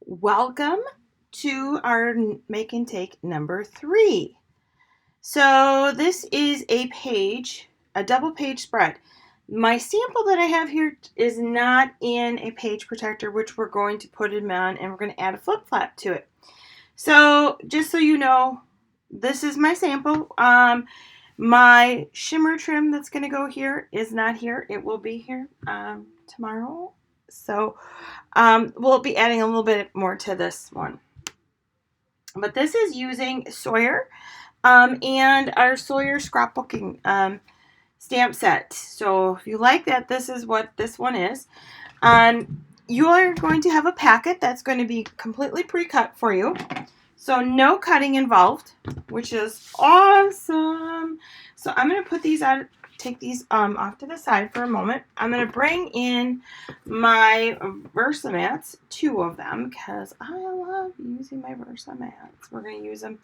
Welcome to our make and take number 3. So this is a double page spread. My sample that I have here is not in a page protector, which we're going to put them on, and we're going to add a flip flap to it. So just so you know, this is my sample. My shimmer trim that's going to go here is not here. It will be here tomorrow. So we'll be adding a little bit more to this one. But this is using Sawyer and our Sawyer scrapbooking stamp set. So if you like that, this is what this one is. You are going to have a packet that's going to be completely pre-cut for you. So no cutting involved, which is awesome. So I'm going to put these out, take these off to the side for a moment. I'm going to bring in my Versamats, 2 of them, because I love using my Versamats. We're going to use them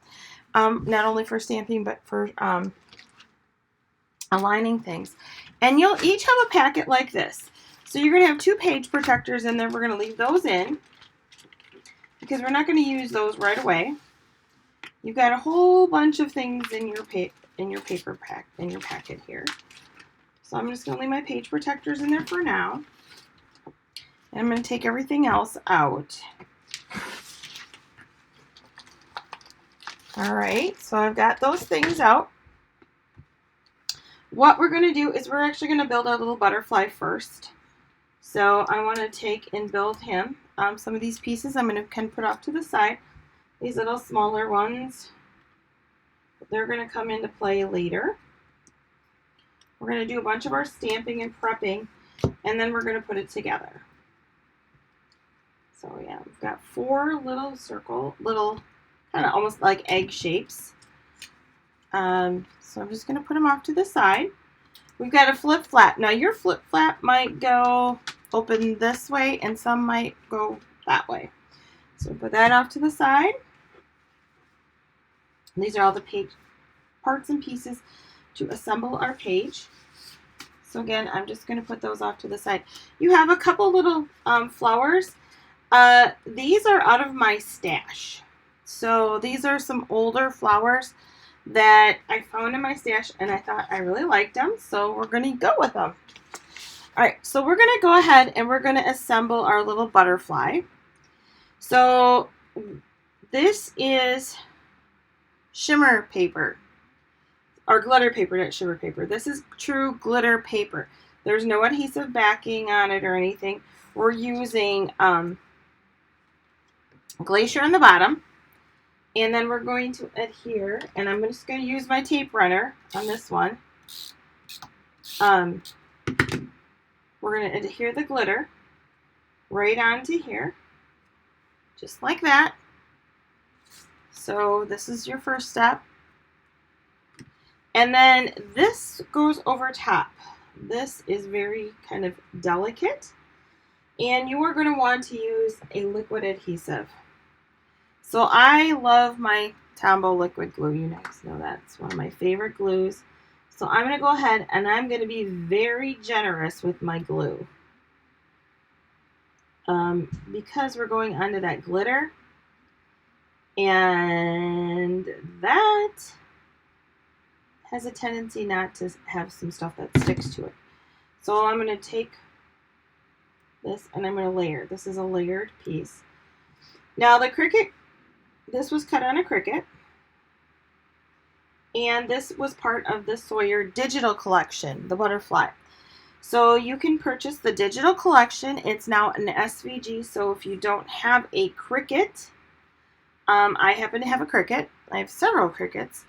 not only for stamping, but for aligning things. And you'll each have a packet like this. So you're going to have 2 page protectors in there. We're going to leave those in, because we're not going to use those right away. You've got a whole bunch of things in your packet here. So I'm just going to leave my page protectors in there for now. And I'm going to take everything else out. All right, so I've got those things out. What we're going to do is we're actually going to build our little butterfly first. So I want to take and build him. Some of these pieces I'm going to kind of put off to the side. These little smaller ones, they're going to come into play later. We're going to do a bunch of our stamping and prepping, and then we're going to put it together. So yeah, we've got 4 little kind of almost like egg shapes. So I'm just going to put them off to the side. We've got a flip flap. Now your flip flap might go open this way and some might go that way. So put that off to the side. And these are all the page parts and pieces to assemble our page. So again, I'm just going to put those off to the side. You have a couple little flowers. These are out of my stash. So these are some older flowers that I found in my stash, and I thought I really liked them, so we're going to go with them. All right, so we're going to go ahead and we're going to assemble our little butterfly. So this is shimmer paper, or glitter paper, not shimmer paper. This is true glitter paper. There's no adhesive backing on it or anything. We're using Glacier on the bottom. And then we're going to adhere, and I'm just going to use my tape runner on this one. We're going to adhere the glitter right onto here, just like that. So this is your first step. And then this goes over top. This is very kind of delicate, and you are going to want to use a liquid adhesive. So I love my Tombow liquid glue. You guys know that's one of my favorite glues. So I'm going to go ahead and I'm going to be very generous with my glue. Because we're going onto that glitter. And that has a tendency not to have some stuff that sticks to it. So I'm going to take this and I'm going to layer. This is a layered piece. Now the Cricut, this was cut on a Cricut, and this was part of the Sawyer digital collection, the butterfly. So you can purchase the digital collection. It's now an SVG, so if you don't have a Cricut, I happen to have a Cricut. I have several Cricuts.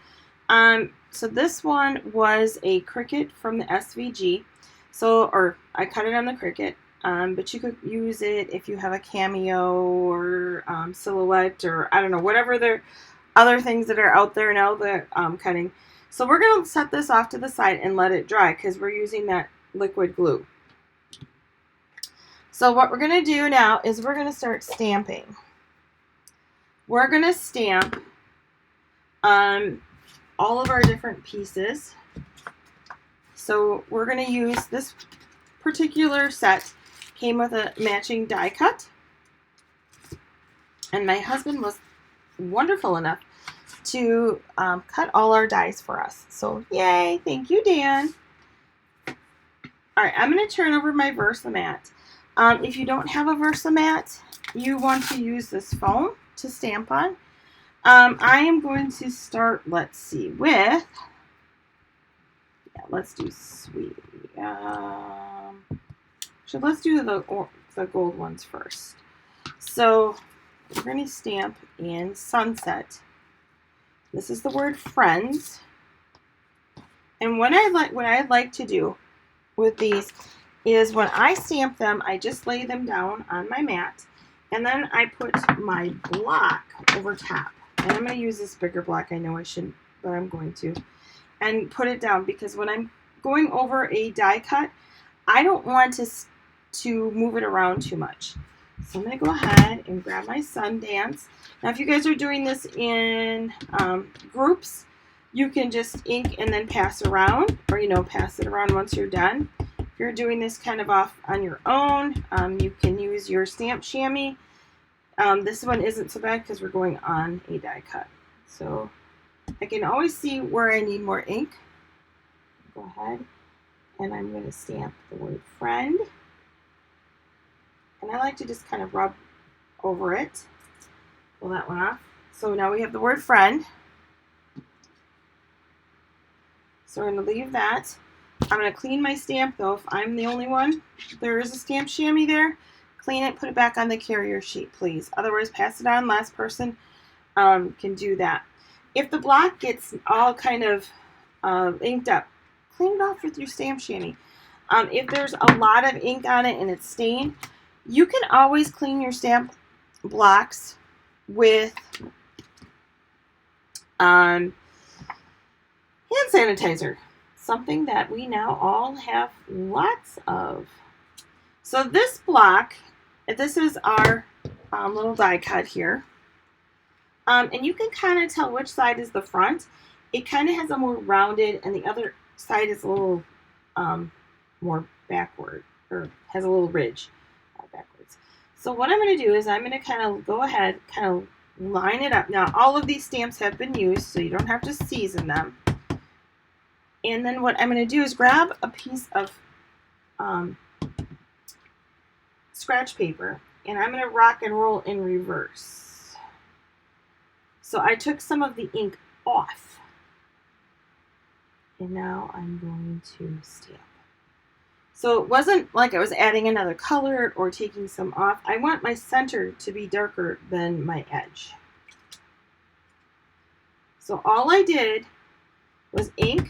So this one was a Cricut from the SVG. Or I cut it on the Cricut. But you could use it if you have a Cameo or Silhouette, or I don't know, whatever the other things that are out there now that cutting. So we're going to set this off to the side and let it dry because we're using that liquid glue. So what we're going to do now is we're going to start stamping. We're going to stamp all of our different pieces. So we're going to use this particular set. Came with a matching die cut. And my husband was wonderful enough to cut all our dies for us. So yay, thank you, Dan. All right, I'm going to turn over my Versamat. If you don't have a Versamat, you want to use this foam to stamp on. I am going to start, let's see, with, let's do sweet. So let's do the gold ones first. So we're going to stamp in Sunset. This is the word friends. And what I like to do with these is when I stamp them, I just lay them down on my mat, and then I put my block over top. And I'm going to use this bigger block. I know I shouldn't, but I'm going to. And put it down, because when I'm going over a die cut, I don't want to move it around too much. So I'm going to go ahead and grab my Sundance. Now, if you guys are doing this in groups, you can just ink and then pass around, or, pass it around once you're done. If you're doing this kind of off on your own, you can use your stamp chamois. This one isn't so bad because we're going on a die cut. So I can always see where I need more ink. Go ahead, and I'm going to stamp the word friend. And I like to just kind of rub over it. Pull that one off. So now we have the word friend. So we're going to leave that. I'm going to clean my stamp, though. If I'm the only one, there is a stamp chamois there. Clean it, put it back on the carrier sheet, please. Otherwise, pass it on. Last person can do that. If the block gets all kind of inked up, clean it off with your stamp chamois. If there's a lot of ink on it and it's stained, you can always clean your stamp blocks with hand sanitizer, something that we now all have lots of. So this block, this is our little die cut here. And you can kind of tell which side is the front. It kind of has a more rounded, and the other side is a little more backward, or has a little ridge backwards. So what I'm going to do is I'm going to kind of go ahead, kind of line it up. Now, all of these stamps have been used, so you don't have to season them. And then what I'm going to do is grab a piece of scratch paper, and I'm going to rock and roll in reverse. So I took some of the ink off, and now I'm going to stamp. So it wasn't like I was adding another color or taking some off. I want my center to be darker than my edge. So all I did was ink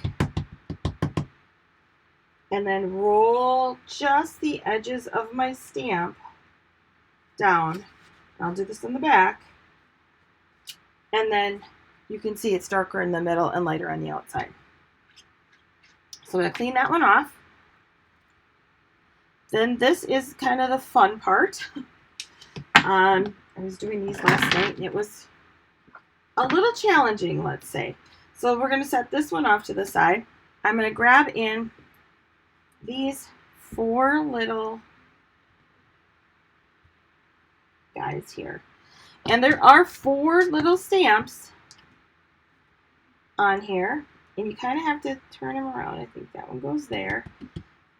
and then roll just the edges of my stamp down. I'll do this in the back. And then you can see it's darker in the middle and lighter on the outside. So I'm going to clean that one off. Then this is kind of the fun part. I was doing these last night, and it was a little challenging, let's say. So we're going to set this one off to the side. I'm going to grab in these 4 little guys here. And there are 4 little stamps on here. And you kind of have to turn them around. I think that one goes there.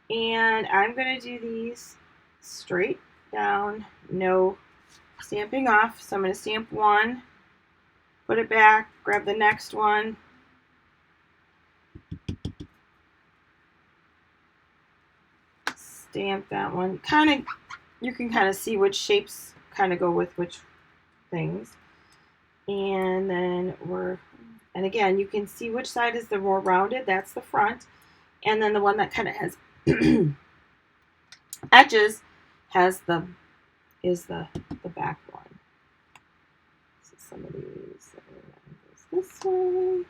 And I'm going to do these straight down, no stamping off. So I'm going to stamp one, put it back, grab the next one, stamp that one. You can kind of see which shapes kind of go with which things. And then and again, you can see which side is the more rounded, that's the front. And then the one that kind of has edges is the back one. So some of these goes this way.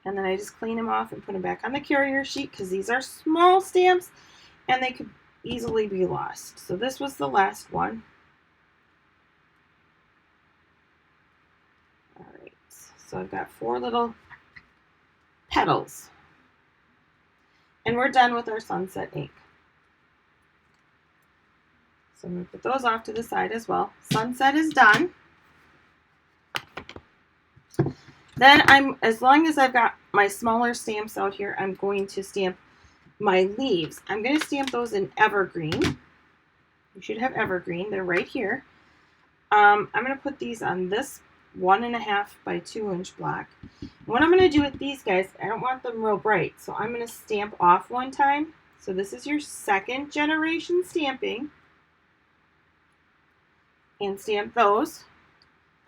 And then I just clean them off and put them back on the carrier sheet, because these are small stamps and they could easily be lost. So this was the last one. All right, so I've got 4 little petals. And we're done with our sunset ink. So I'm going to put those off to the side as well. Sunset is done. Then as long as I've got my smaller stamps out here, I'm going to stamp my leaves. I'm going to stamp those in evergreen. You should have evergreen. They're right here. I'm going to put these on this 1.5 by 2 inch block. What I'm going to do with these guys, I don't want them real bright, so I'm going to stamp off one time. So this is your second generation stamping. And stamp those.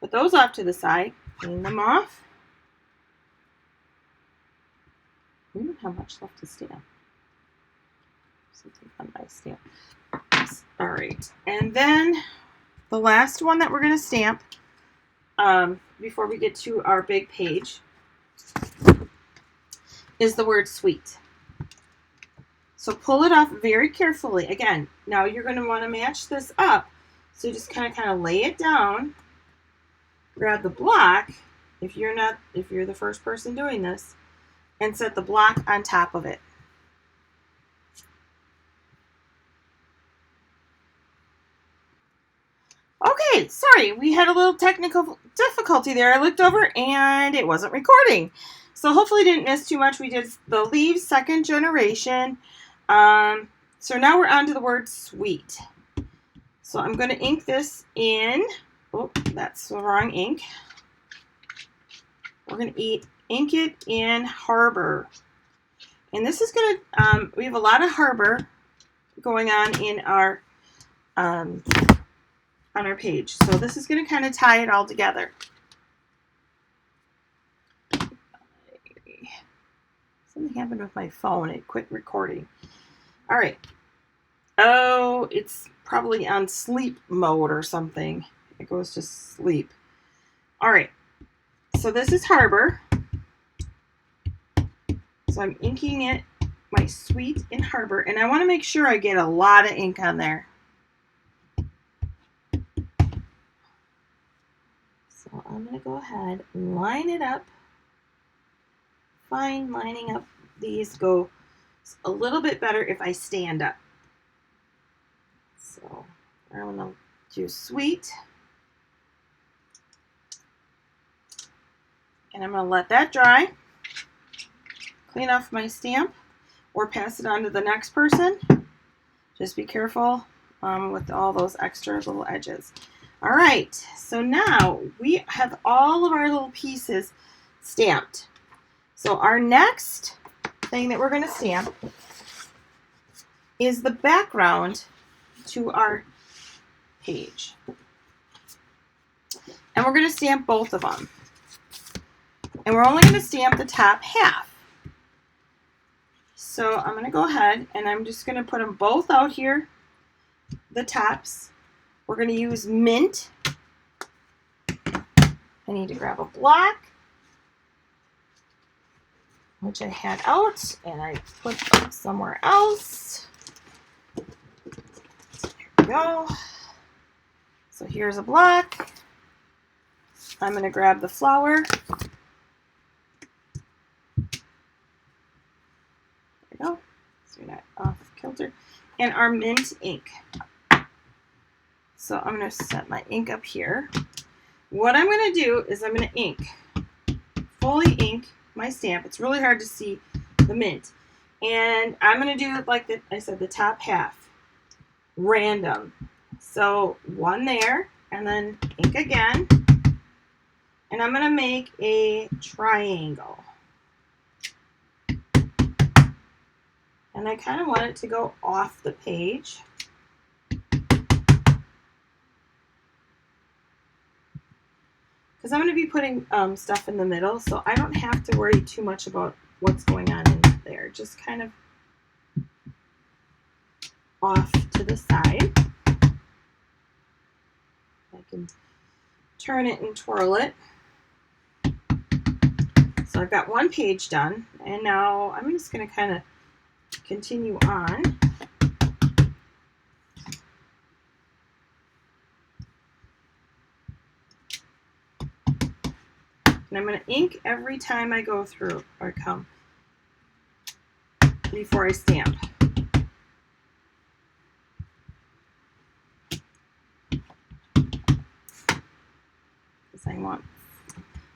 Put those off to the side. Clean them off. We don't have much left to stamp. Something on my stamp. All right. And then the last one that we're going to stamp before we get to our big page is the word sweet. So pull it off very carefully. Again, now you're going to want to match this up. So just kind of lay it down, grab the block, if you're the first person doing this, and set the block on top of it. Okay, sorry, we had a little technical difficulty there. I looked over and it wasn't recording. So hopefully didn't miss too much. We did the leaves, second generation. So now we're on to the word sweet. So I'm going to ink this in, oh, that's the wrong ink. We're going to ink it in Harbor. And this is going to, we have a lot of Harbor going on in our, on our page. So this is going to kind of tie it all together. Something happened with my phone. It quit recording. All right. Oh, it's probably on sleep mode or something. It goes to sleep. All right. So this is Harbor. So I'm inking it, my sweet in Harbor. And I want to make sure I get a lot of ink on there. So I'm going to go ahead and line it up. Fine, lining up these go a little bit better if I stand up. So I'm going to do sweet. And I'm going to let that dry. Clean off my stamp or pass it on to the next person. Just be careful with all those extra little edges. All right, so now we have all of our little pieces stamped. So our next thing that we're going to stamp is the background to our page. And we're going to stamp both of them. And we're only going to stamp the top half. So I'm going to go ahead and I'm just going to put them both out here, the tops. We're going to use mint. I need to grab a block, which I had out, and I put them somewhere else. There we go. So here's a block. I'm going to grab the flower. There we go. So you're not off kilter. And our mint ink. So I'm going to set my ink up here. What I'm going to do is I'm going to fully ink my stamp. It's really hard to see the mint. And I'm going to do, like I said, the top half. Random. So one there, and then ink again. And I'm going to make a triangle. And I kind of want it to go off the page. Because I'm going to be putting stuff in the middle, so I don't have to worry too much about what's going on in there. Just kind of off to the side. I can turn it and twirl it. So I've got one page done, and now I'm just going to kind of continue on. And I'm going to ink every time I go through or come before I stamp.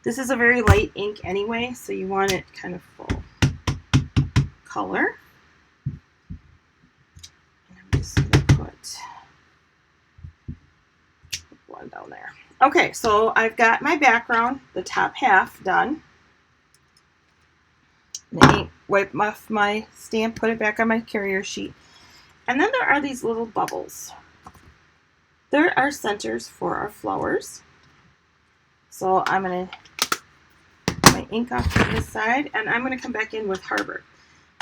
This is a very light ink anyway, so you want it kind of full color. And I'm just going to put one down there. Okay, so I've got my background, the top half, done. The ink, wipe off my stamp, put it back on my carrier sheet. And then there are these little bubbles. There are centers for our flowers. So I'm going to put my ink off to this side, and I'm going to come back in with Harbor.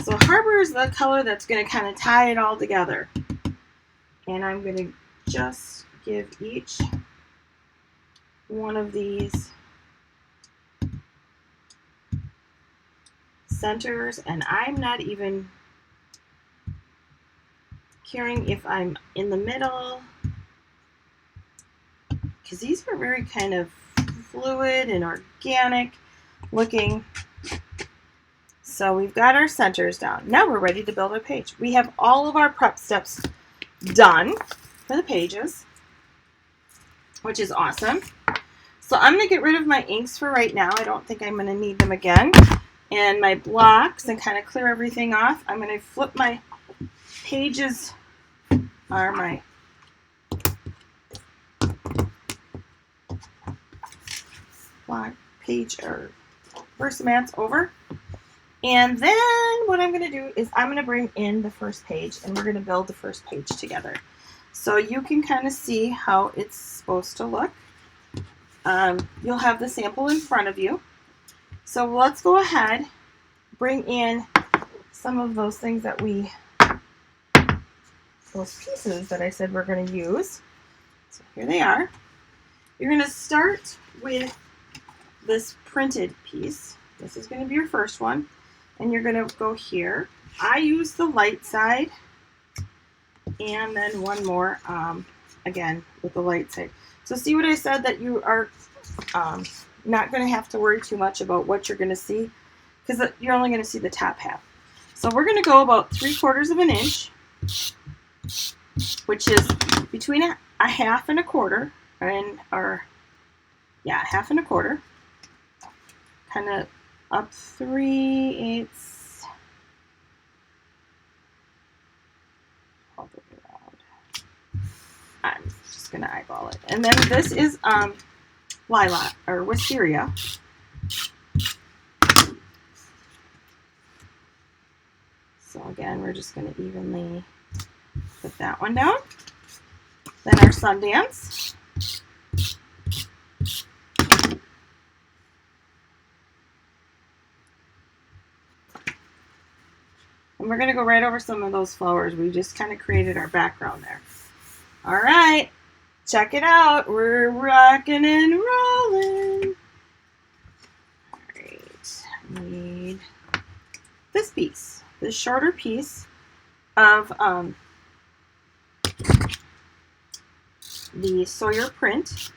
So Harbor is the color that's going to kind of tie it all together. And I'm going to just give each one of these centers, and I'm not even caring if I'm in the middle, because these are very kind of fluid and organic looking. So we've got our centers down. Now we're ready to build our page. We have all of our prep steps done for the pages, which is awesome. So I'm going to get rid of my inks for right now. I don't think I'm going to need them again. And my blocks, and kind of clear everything off. I'm going to flip my pages, or my block page or Versamance over. And then what I'm going to do is I'm going to bring in the first page, and we're going to build the first page together. So you can kind of see how it's supposed to look. You'll have the sample in front of you. So let's go ahead, bring in some of those things that those pieces that I said we're going to use. So here they are. You're going to start with this printed piece. This is going to be your first one. And you're going to go here. I use the light side. And then one more, again, with the light side. So see what I said, that you are not going to have to worry too much about what you're going to see, because you're only going to see the top half. So we're going to go about 3/4 of an inch, which is between a half and a quarter, half and a quarter, kind of up 3/8. I'm just going to eyeball it. And then this is lilac or wisteria. So again, we're just going to evenly put that one down. Then our Sundance. And we're going to go right over some of those flowers. We just kind of created our background there. All right, check it out. We're rocking and rolling. All right, I need this piece, this shorter piece of the Sawyer print.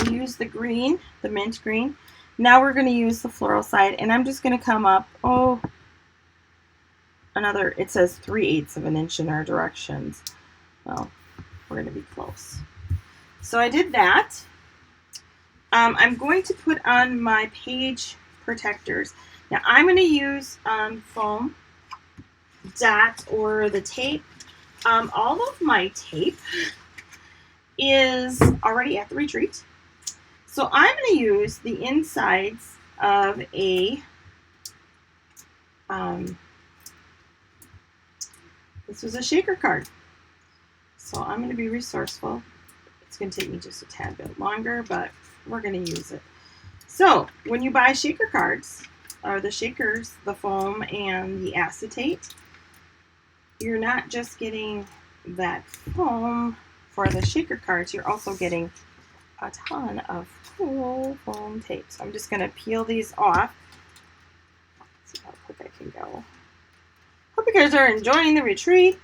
We use the green, the mint green. Now we're going to use the floral side, and I'm just going to come up, it says 3/8 of an inch in our directions. Well, we're going to be close. So I did that. I'm going to put on my page protectors. Now I'm going to use foam, dot, or the tape. All of my tape is already at the retreat. So I'm going to use the insides of this was a shaker card. So I'm going to be resourceful. It's going to take me just a tad bit longer, but we're going to use it. So when you buy shaker cards, or the shakers, the foam and the acetate, you're not just getting that foam for the shaker cards, you're also getting a ton of cool foam tape. So I'm just going to peel these off. Let's see how quick I can go. Hope you guys are enjoying the retreat.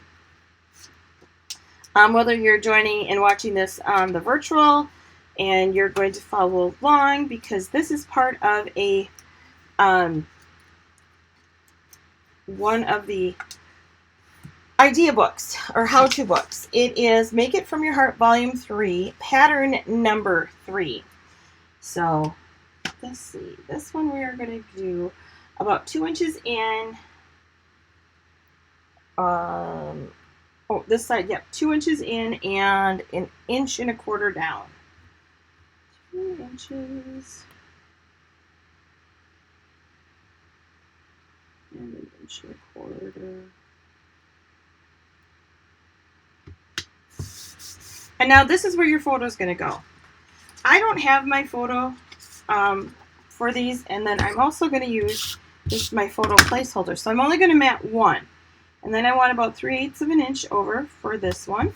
Whether you're joining and watching this on the virtual, and you're going to follow along, because this is part of a one of the idea books or how-to books. It is Make It From Your Heart Volume 3, Pattern Number 3. So let's see, this one we are going to do about 2 inches in. Oh, this side, yep, 2 inches in and 1.25 inches down. 2 inches and 1.25 inches. And now this is where your photo is going to go. I don't have my photo for these, and then I'm also going to use just my photo placeholder. So I'm only going to mat one. And then I want about 3/8 of an inch over for this one.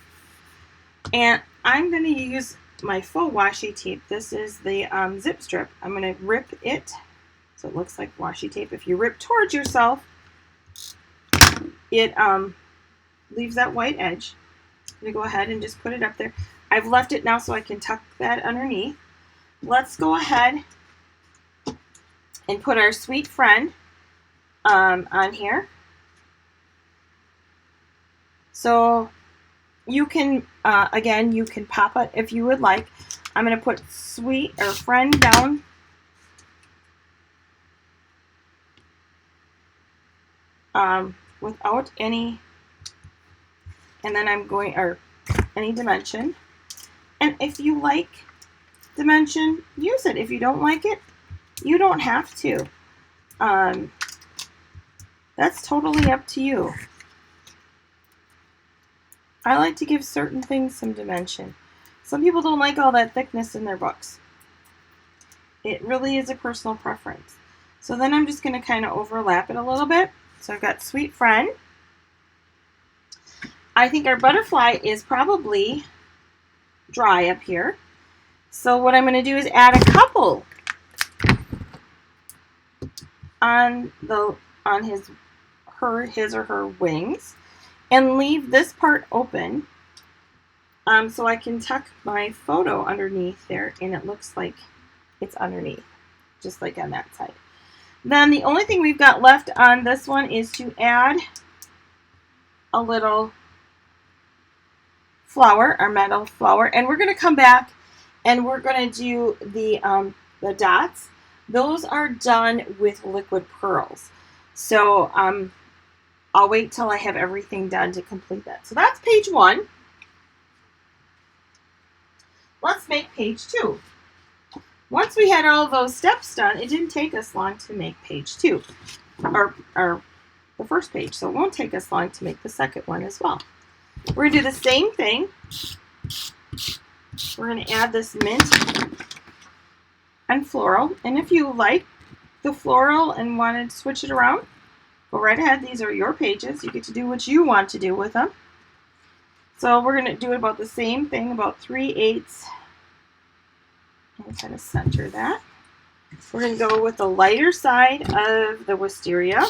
And I'm going to use my faux washi tape. This is the zip strip. I'm going to rip it so it looks like washi tape. If you rip towards yourself, it leaves that white edge. I'm going to go ahead and just put it up there. I've left it now so I can tuck that underneath. Let's go ahead and put our sweet friend on here. So you can, again, you can pop it if you would like. I'm going to put sweet or friend down. Without any, and then I'm going, or any dimension. And if you like dimension, use it. If you don't like it, you don't have to. That's totally up to you. I like to give certain things some dimension. Some people don't like all that thickness in their books. It really is a personal preference. So then I'm just going to kind of overlap it a little bit. So I've got Sweet Friend. I think our butterfly is probably dry up here. So what I'm going to do is add a couple on his or her wings, and leave this part open so I can tuck my photo underneath there, and it looks like it's underneath, just like on that side. Then the only thing we've got left on this one is to add a little flower, our metal flower, and we're going to come back and we're going to do the dots. Those are done with liquid pearls. So I'll wait till I have everything done to complete that. So that's page 1. Let's make page 2. Once we had all of those steps done, it didn't take us long to make page 2, or the first page. So it won't take us long to make the second one as well. We're going to do the same thing. We're going to add this mint and floral. And if you like the floral and want to switch it around, go right ahead. These are your pages. You get to do what you want to do with them. So we're going to do about the same thing, about 3/8. And kind of center that. We're going to go with the lighter side of the wisteria.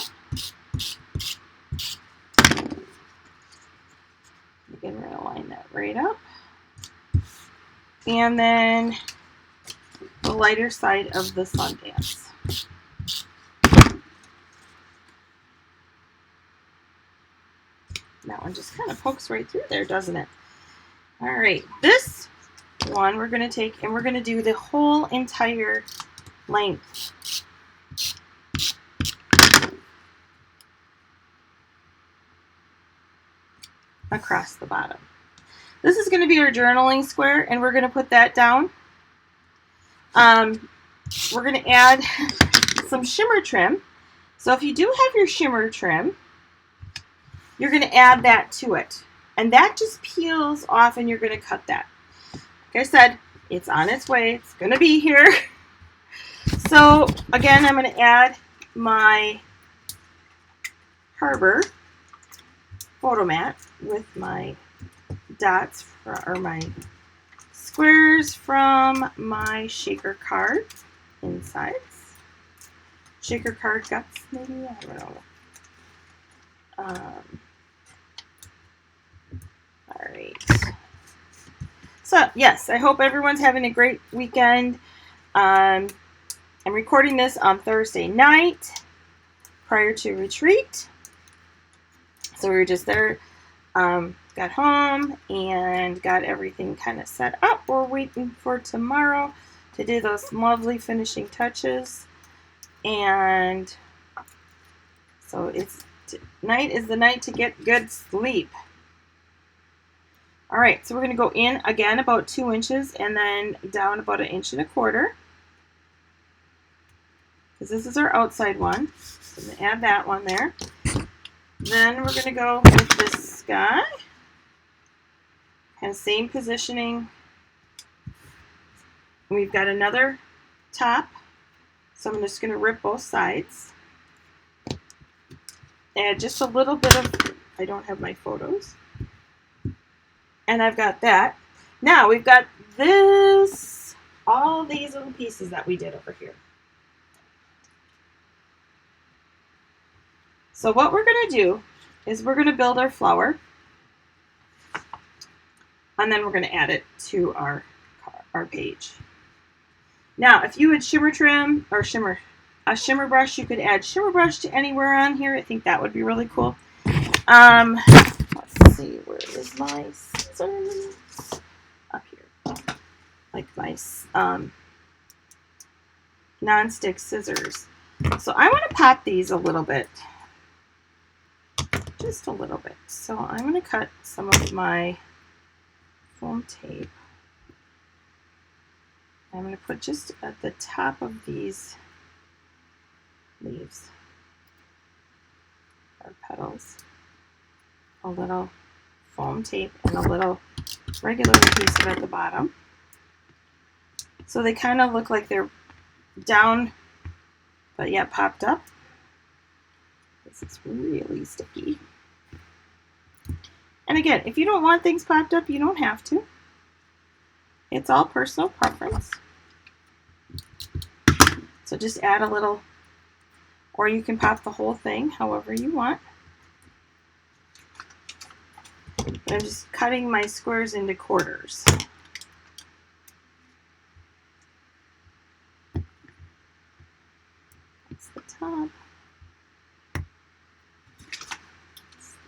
Again, we're going to line that right up. And then the lighter side of the Sundance. That one just kind of pokes right through there, doesn't it? All right, this one we're going to take and we're going to do the whole entire length. Across the bottom. This is going to be our journaling square, and we're going to put that down. We're going to add some shimmer trim. So if you do have your shimmer trim, you're going to add that to it. And that just peels off, and you're going to cut that. Like I said, it's on its way. It's going to be here. So again, I'm going to add my Harbor photo mat with my dots or my squares from my shaker card insides. Shaker card guts, maybe? I don't know. All right. So, yes, I hope everyone's having a great weekend. I'm recording this on Thursday night prior to retreat. So we were just there, got home and got everything kind of set up. We're waiting for tomorrow to do those lovely finishing touches. And so night is the night to get good sleep. All right, so we're going to go in again about 2 inches and then down about 1.25 inches. Because this is our outside one. So I'm going to add that one there. Then we're going to go with this guy. Kind of same positioning. We've got another top. So I'm just going to rip both sides. Add just a little bit of, I don't have my photos. And I've got that. Now we've got this, all these little pieces that we did over here. So what we're going to do is we're going to build our flower. And then we're going to add it to our page. Now, if you had shimmer trim or a shimmer brush, you could add shimmer brush to anywhere on here. I think that would be really cool. Let's see, where is my scissors? Up here. Like my non-stick scissors. So I want to pop these a little bit. Just a little bit. So I'm going to cut some of my foam tape. I'm going to put just at the top of these leaves, or petals, a little foam tape and a little regular adhesive at the bottom. So they kind of look like they're down, but yet popped up. This is really sticky. And again, if you don't want things popped up, you don't have to. It's all personal preference. So just add a little, or you can pop the whole thing however you want. But I'm just cutting my squares into quarters. That's the top. That's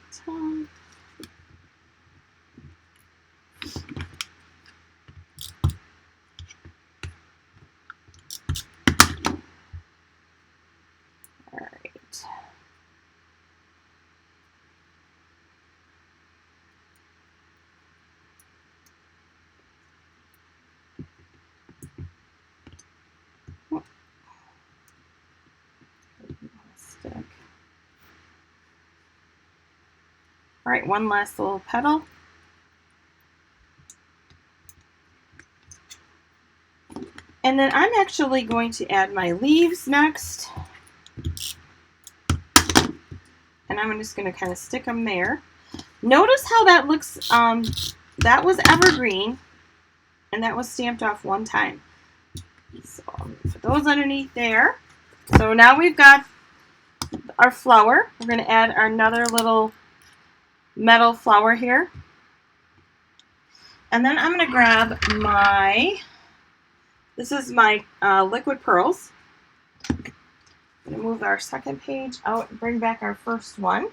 the top. All right, one last little petal. And then I'm actually going to add my leaves next. And I'm just going to kind of stick them there. Notice how that looks. That was evergreen, and that was stamped off one time. So put those underneath there. So now we've got our flower. We're going to add another little metal flower here. And then I'm going to grab this is my liquid pearls. I'm going to move our second page out and bring back our first one.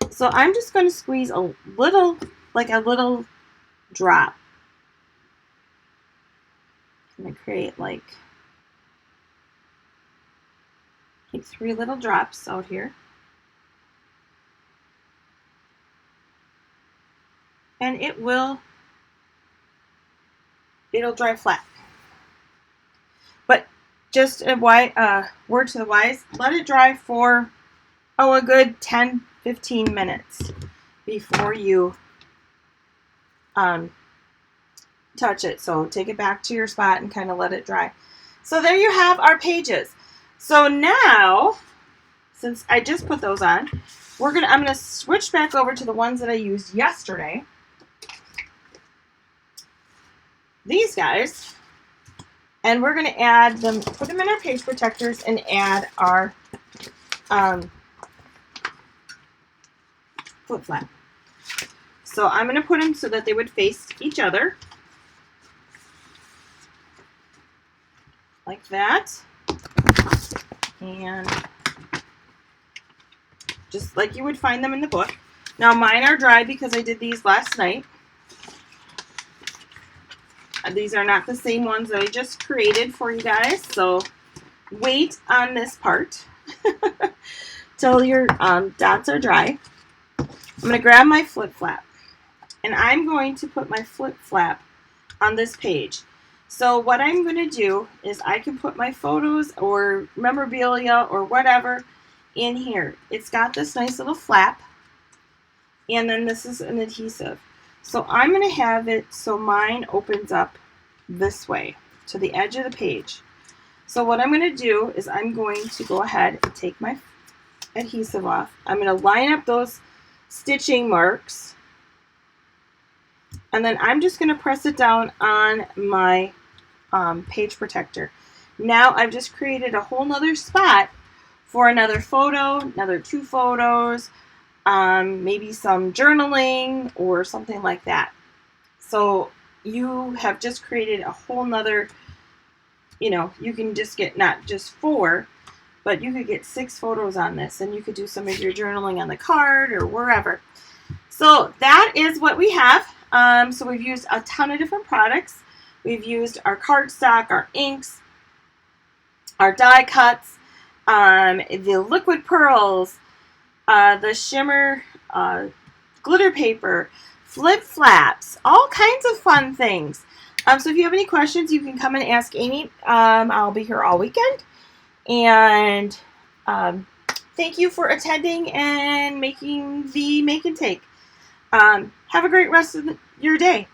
So I'm just going to squeeze a little drop. I'm going to create like 3 little drops out here. And it'll dry flat. But just a word to the wise, let it dry for a good 10-15 minutes before you touch it. So take it back to your spot and kind of let it dry. So there you have our pages. So now, since I just put those on, I'm gonna switch back over to the ones that I used yesterday. These guys, and we're going to add them, put them in our page protectors and add our flip flap. So I'm going to put them so that they would face each other. Like that. And just like you would find them in the book. Now mine are dry because I did these last night. These are not the same ones that I just created for you guys, so wait on this part till your dots are dry. I'm going to grab my flip flap, and I'm going to put my flip flap on this page. So what I'm going to do is I can put my photos or memorabilia or whatever in here. It's got this nice little flap, and then this is an adhesive. So I'm going to have it so mine opens up this way to the edge of the page. So what I'm going to do is I'm going to go ahead and take my adhesive off. I'm going to line up those stitching marks, and then I'm just going to press it down on my page protector. Now I've just created a whole nother spot for another photo, another 2 photos, maybe some journaling or something like that. So you have just created a whole nother, you can just get not just 4, but you could get 6 photos on this, and you could do some of your journaling on the card or wherever. So that is what we have. So we've used a ton of different products. We've used our cardstock, our inks, our die cuts, the liquid pearls, the shimmer glitter paper, flip flaps, all kinds of fun things. So if you have any questions, you can come and ask Amy. I'll be here all weekend. And thank you for attending and making the Make and Take. Have a great rest of your day.